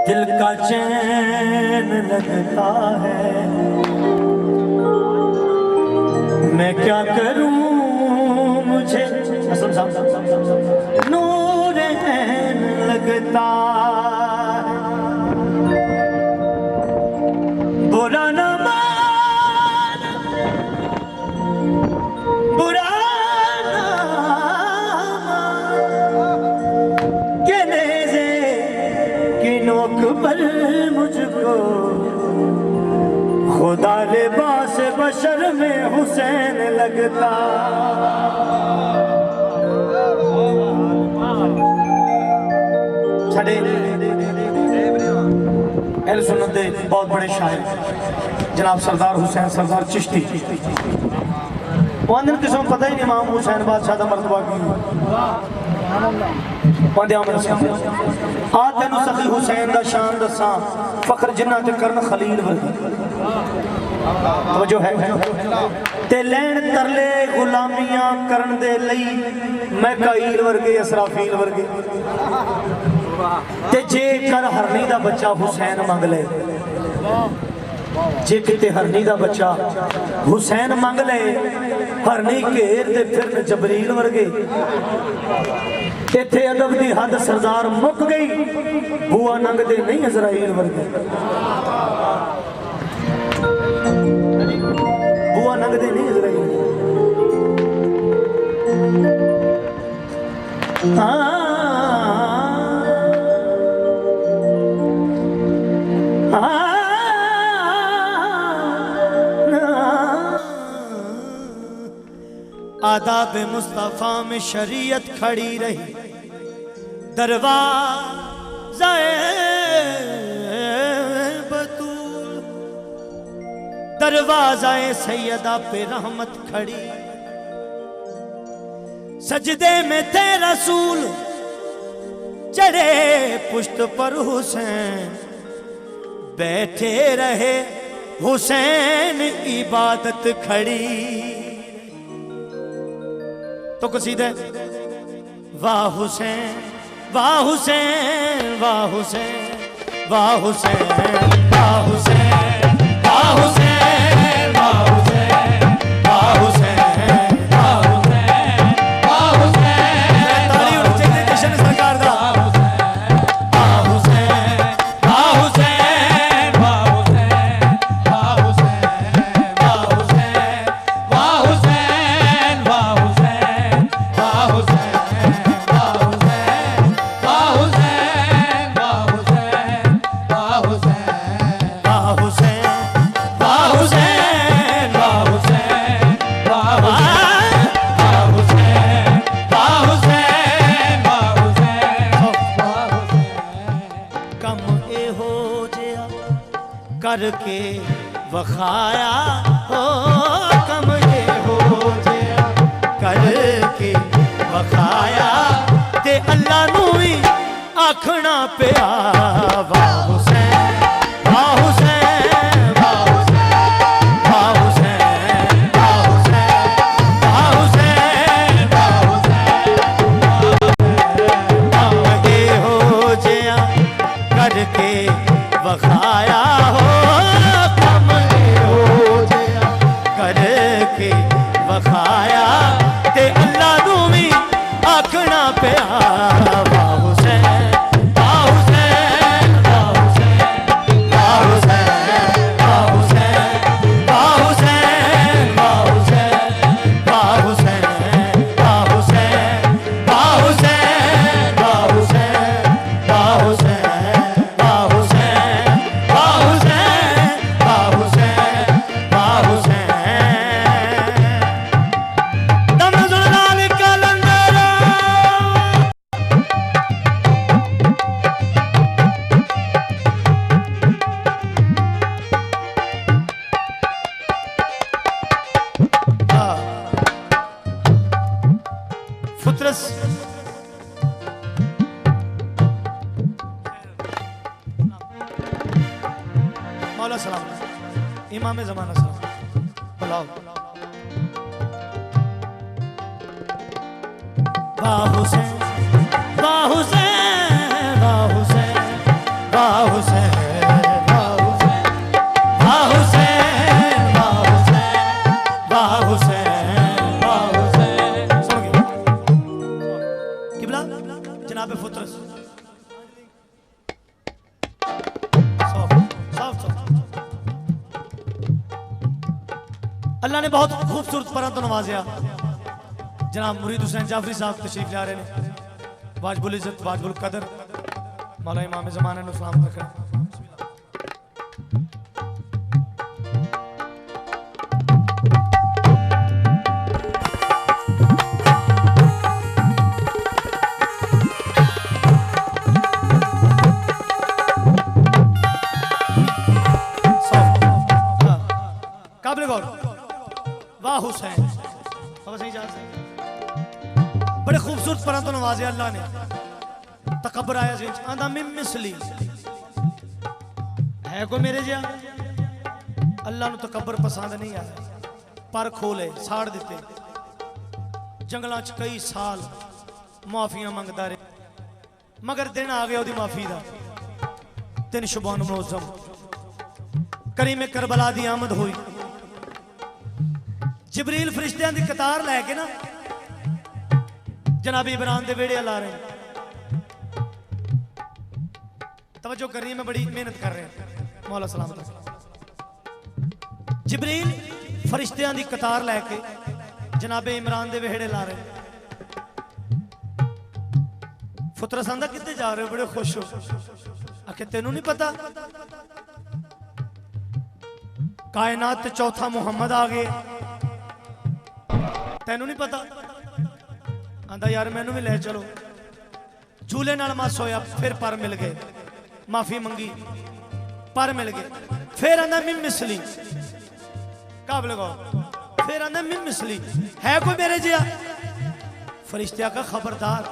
दिल का चैन लगता है, मैं क्या करूं मुझे नूर ऐन लगता है। बुरा न मान, बुरा न मान के नेज़े की नोक पर मुझको खुदा लिबास बशर में हुसैन लगता। साढ़े अहले सुन्नत दे बहुत बड़े शायर जनाब सरदार हुसैन सरदार चिश्ती वंदन किसी को पता ही नहीं इमाम हुसैन बादशाह का मरतबा की आ तेन सखी हुसैन का शान दसा फखर जिन्ना ते करन खलील वर्गी जो है ते लैन तरले गुलामियां करन दे लई मैकाईल वर्गे असराफील वर्गे ते जे कर हरनी दा बच्चा हुसैन मंग ले, जे किते हरनी दा बच्चा हुसैन मंग ले हरनी घेर दे फिर जबरील वर्गे। इत्थे अदब दी हद सरदार मुक गई, बुआ नंगदे नहीं इजराइल वर्गे। बुआ नंगदे नहीं इजराइल। आदाब मुस्तफ़ा में शरीयत खड़ी रही, दरवाज़े बतूल दरवाज़े सैयदा पे रहमत खड़ी। सजदे में थे रसूल चढ़े पुश्त पर हुसैन, बैठे रहे हुसैन इबादत खड़ी। तो कसीदे वाह हुसैन वाह हुसैन वाह हुसैन वाह हुसैन वाह हुसैन वाह हुसैन वाह हुसैन वाह हुसैन वाह हुसैन वाह हुसैन ताली उठ चाहिए जश्न सरकार दा। वाह हुसैन वाह हुसैन वाह हुसैन वाह हुसैन वाह हुसैन वाह हुसैन वाह हुसैन करके वखाया हो कम ये हो जया करके वखाया ते अल्लाह नू ही आखना पिया। वाह हुसैन वाह हुसैन वाह हुसैन वाह हुसैन वाह हुसैन वाह हुसैन वाह हुसैन ये हो जया करके वखाया हो वखाया ते अल्लाह नू भी आखना पिया। वाह हुसैन वाह हुसैन वाह हुसैन वाह हुसैन वाह हुसैन वाह हुसैन वाह हुसैन वाह हुसैन वाह हुसैन वाह हुसैन वाह हुसैन वाह हुसैन वाह हुसैन वाह हुसैन वाह हुसैन मौला सलाम इमाम ज़माना सलाम बुलाओ। वाह हुसैन वाह हुसैन वाह हुसैन वाह अल्लाह ने बहुत खूबसूरत पर तो नवाजिया। जनाब मुरीद हुसैन जाफरी साहब तशरीफ ला रहे हैं। वाजबुल इज्जत वाजबुल कदर मौला इमाम ज़माना ने सलाम रखा। काबिल गौर वाह हुसैन सही जा बड़े खूबसूरत पर तो नवाजे अल्लाह ने। तकबर आया से आंदा मिसली है को मेरे जिया। अल्लाह नु तकबर पसंद नहीं आया। पर खोले साड़ दिते जंगलों च कई साल माफिया मंगता रहे मगर दिन आ गया ओदी माफी दा। 3 शुबान मुअज़्ज़म करीम करबला दी आमद हुई। जिबरील फरिश्तियां दी कतार लैके ना जनाब इमरान दे वेड़े ला रहे। तवज्जो करनी है, मैं बड़ी मेहनत कर रहे हैं मौला सलामत। जिबरील फरिश्तियां दी कतार लैके जनाब इमरान दे वेड़े ला रहे। फुतरस आंदा कितने जा रहे हो? बड़े खुश हो। आखे तेनू नहीं पता कायनात चौथा मुहम्मद आ गए, तेनू नहीं पता? आंदा यार मैनू भी ले चलो। झूले नाल मस होया, फिर पर मिल गए, माफी मंगी, पर मिल गए। फिर आंदा मिन मिसली काबिल गौर। फिर आंदा मिन मिसली है कोई मेरे जिया? फरिश्तिया का खबरदार,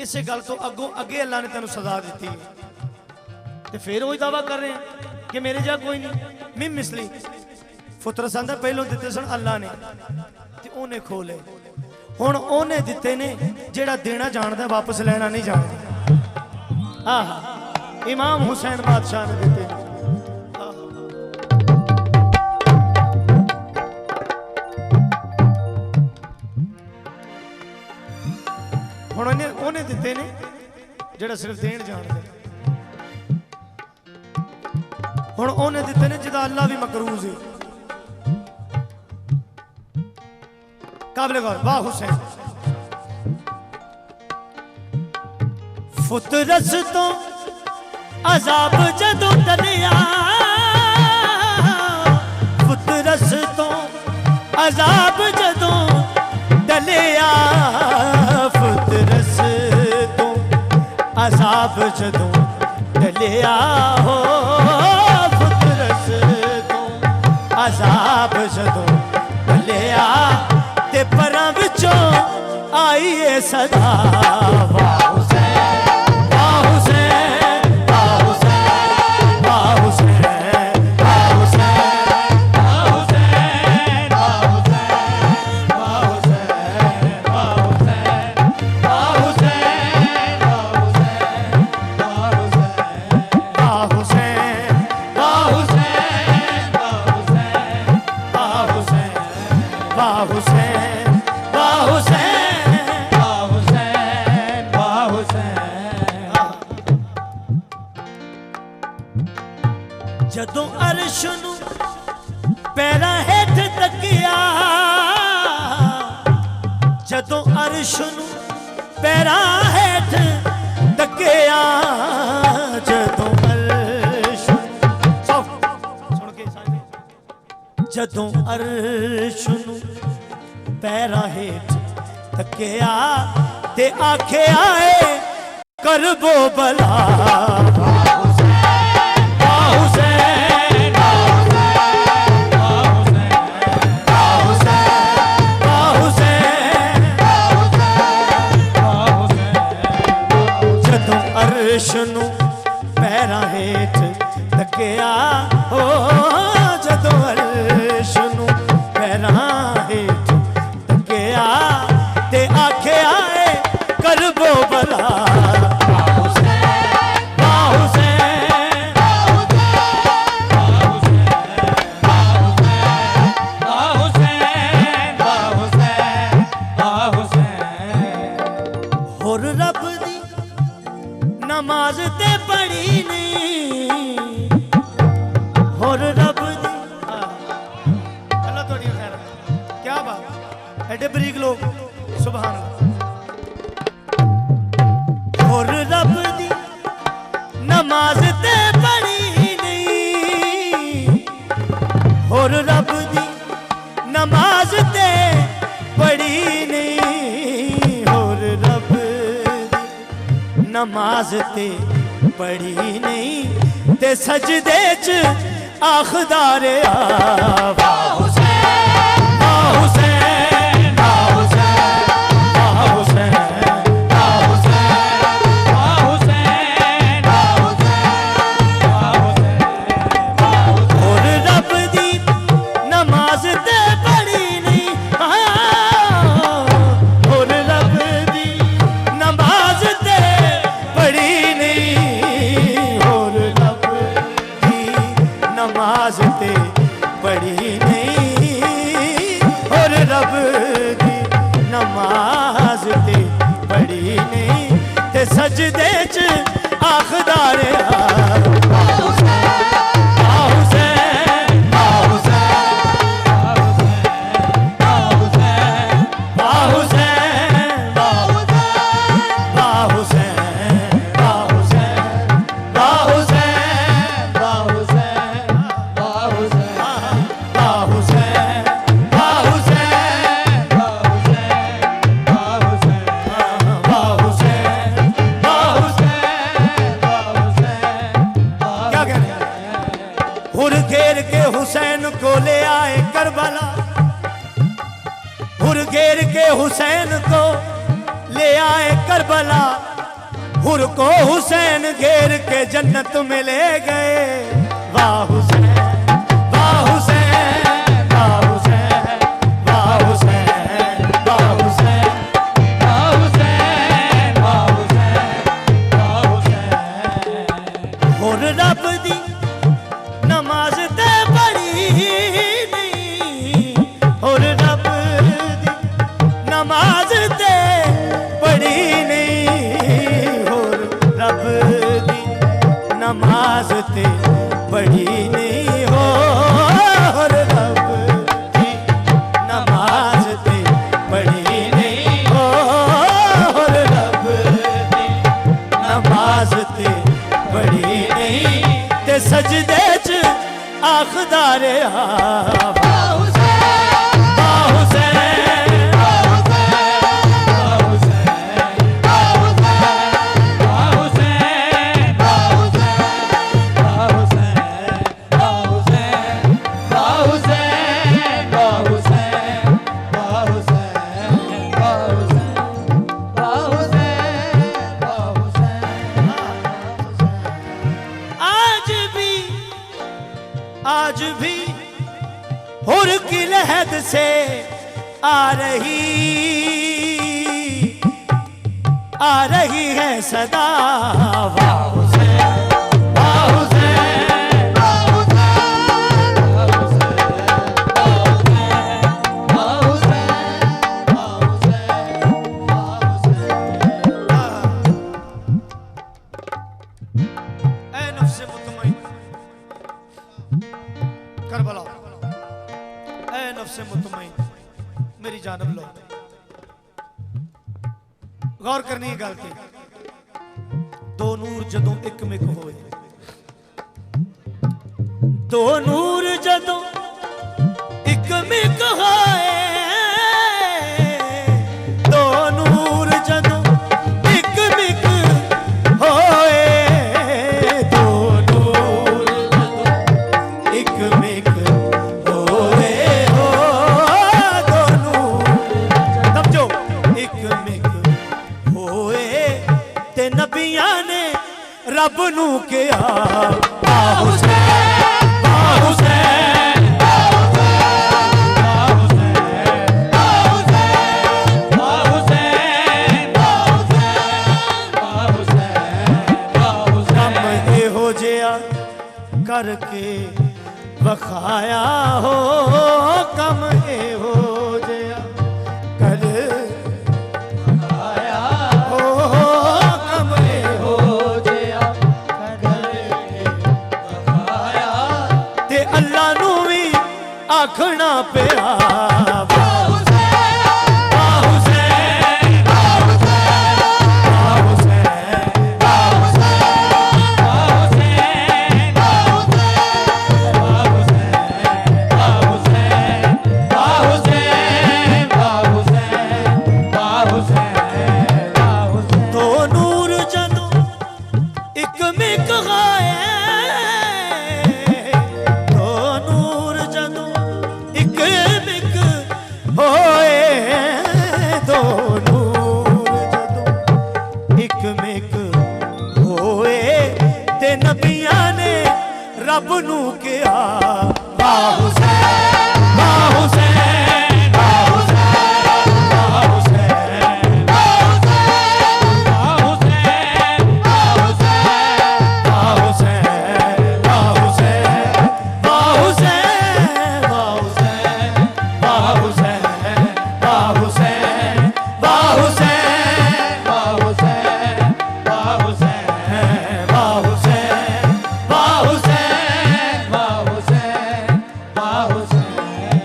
इसे गल तो अगों अगे अल्लाह ने तेन सजा दी है। तो फिर वही दावा कर रहे हैं कि मेरे जिया कोई नहीं। मिन मिसली फुतरस आंदा पहलों दिते सन अल्लाह ने ते ओने खोले। हुण ओने दिते ने जेड़ा देना जानदा वापस लेना नहीं जानदा। आहा इमाम हुसैन बादशाह ने दिते। हुण ओने दिते ने जेड़ा सिर्फ देन जानदा। हुण ओने दिते ने जिदा अल्लाह भी मकरूज है। काबिल गौर वाह हुसैन। फुतरस तो अजाब जदों टलिया, फुतरस तो अजाब जदों टलिया, फुतरस तो अजाब जदों टलिया हो, फुतरस तो अजाब जदों टलिया ते परां विचों आई है सदा। वाह हुसैन वाह हुसैन वाह हुसैन वाह हुसैन वाह हुसैन वाह हुसैन वाह हुसैन वाह हुसैन वाह हुसैन वाह हुसैन वाह हुसैन वाह हुसैन वाह हुसैन वाह हुसैन वाह हुसैन जदों अर्श नू पैरां हेठ तकिया, जदों अर्श नू पैरां हेठ तकिया, जदों अर्श सुन के जदों अर्श नू पैरां हेठ तकिया ते आखे आए करबो भला। अर्शनू पैरां हेठ तकिया हो, जदों अर्शनू पैरां हेठ तकिया ते आखे आए करबो भला। नमाज ते पढ़ी नहीं होर रब दी। एडे बरीक लोग सुभान अल्लाह। और रब दी नमाज ते पढ़ी नहीं, और रब दी नमाज ते पढ़ी नहीं, और रब दी नमाज ते पढ़ी नहीं, ते सजदे च आखदा रहा वाह हुसैन वाह हुसैन वाह हुसैन वाह हुसैन वाह हुसैन वाह हुसैन वाह हुसैन वाह हुसैन। और रब दी नमाज ते पढ़ी नहीं, और रब दी नमाज ते पढ़ी नहीं, और रब दी नमाज ते पढ़ी नहीं, और रब दी नमाज ते पढ़ी नहीं, ते सजदे च आखदा रहा वाह हुसैन वाह हुसैन वाह हुसैन वाह हुसैन वाह हुसैन वाह हुसैन वाह हुसैन वाह हुसैन वाह हुसैन वाह हुसैन वाह हुसैन वाह हुसैन वाह हुसैन वाह हुसैन वाह हुसैन। क्या कह रहे हैं? हुर घेर के हुसैन को ले आए करबला, हुर घेर के हुसैन को ले आए करबला, हुर को हुसैन घेर के जन्नत में ले गए वाह हुसैन वाह हुसैन वाह हुसैन वाह हुसैन वाह हुसैन वाह हुसैन वाह हुसैन वाह हुसैन। हुर रब दी नमाज ते पढ़ी नहीं, और रब दी नमाज ते पढ़ी नहीं, और रब दी नमाज ते पढ़ी नहीं, और रब दी नमाज ते पढ़ी नहीं, और रब दी नमाज ते पढ़ी नहीं, ते सजदे च आखदा रहा वाह हुसैन वाह हुसैन वाह हुसैन वाह हुसैन वाह हुसैन वाह हुसैन वाह हुसैन वाह हुसैन वाह हुसैन वाह हुसैन वाह हुसैन वाह हुसैन वाह हुसैन वाह हुसैन। आज भी हुर की लहद से आ रही है सदा वाह हुसैन वाह हुसैन वाह हुसैन वाह हुसैन वाह हुसैन वाह हुसैन। ऐ नफ्से मुतमईन करबला, ऐ नफ्से मुतमईन मेरी जानब लो। गौर करनी है गल ते, दो नूर जदों एक मिक होए, दो नूर जदों एक मिक होए, दो नूर जदों एक मिक होए, दो नूर जदों एक मिक होए हो, दो नूर समझो एक मिक होए, ते नबियां ने रब नू किया वाह हुसैन वाह हुसैन वाह हुसैन वाह हुसैन वाह हुसैन वाह हुसैन वाह हुसैन। कम एहो जिहा करके वखाया हो, कम एहो जिहा कर वखाया हो, कम एहो जिहा करके वखाया, ते अल्लाह नू भी आखना पिया वाह हुसैन मिक गाए दो नूर जदों एक मिक होए दो नूर जदों एक मिक होए ते नबियां ने रब नू कहा वाह हुसैन वाह हुसैन वाह हुसैन वाह हुसैन वाह हुसैन वाह हुसैन वाह हुसैन वाह हुसैन वाह हुसैन वाह हुसैन वाह हुसैन वाह हुसैन वाह हुसैन वाह हुसैन वाह हुसैन वाह हुसैन वाह हुसैन वाह हुसैन वाह हुसैन।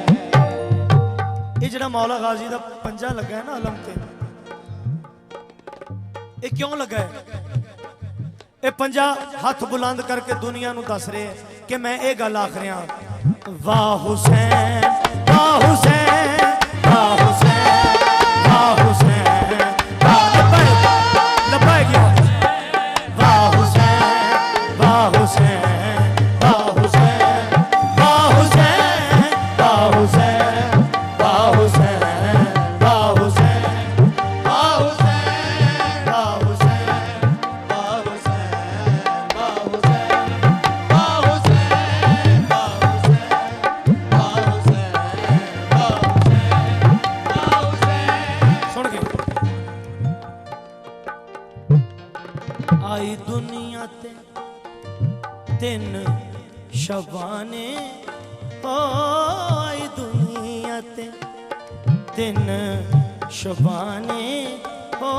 ये जड़ा मौला गाजी दा पंजा लगा है ना अलम ते, ये क्यों लगा है? ये पंजा हाथ बुलंद करके दुनिया नू दस रहे कि मैं ये गल आख रहा वाह हुसैन वाह हुसैन वाह हुसैन वाह हुसैन लब्बैक या वाह हुसैन वाह हुसैन वाह हुसैन वाह हुसैन वाह हुसैन वाह हुसैन वाह हुसैन वाह हुसैन वाह हुसैन वाह हुसैन वाह हुसैन वाह हुसैन वाह हुसैन वाह हुसैन वाह हुसैन। सुन के आई दुनिया ते दिन शबाने ओ आई दुनिया ते दिन शबाने ओ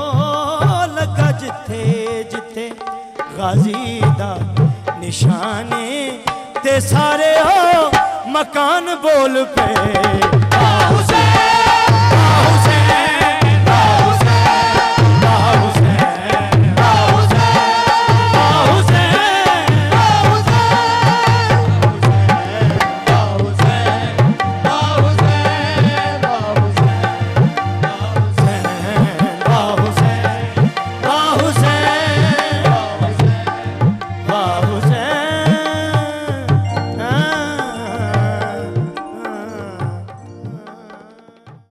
लगा जिथे जिथे गाजी दा निशाने ते सारे ओ मकान बोल पे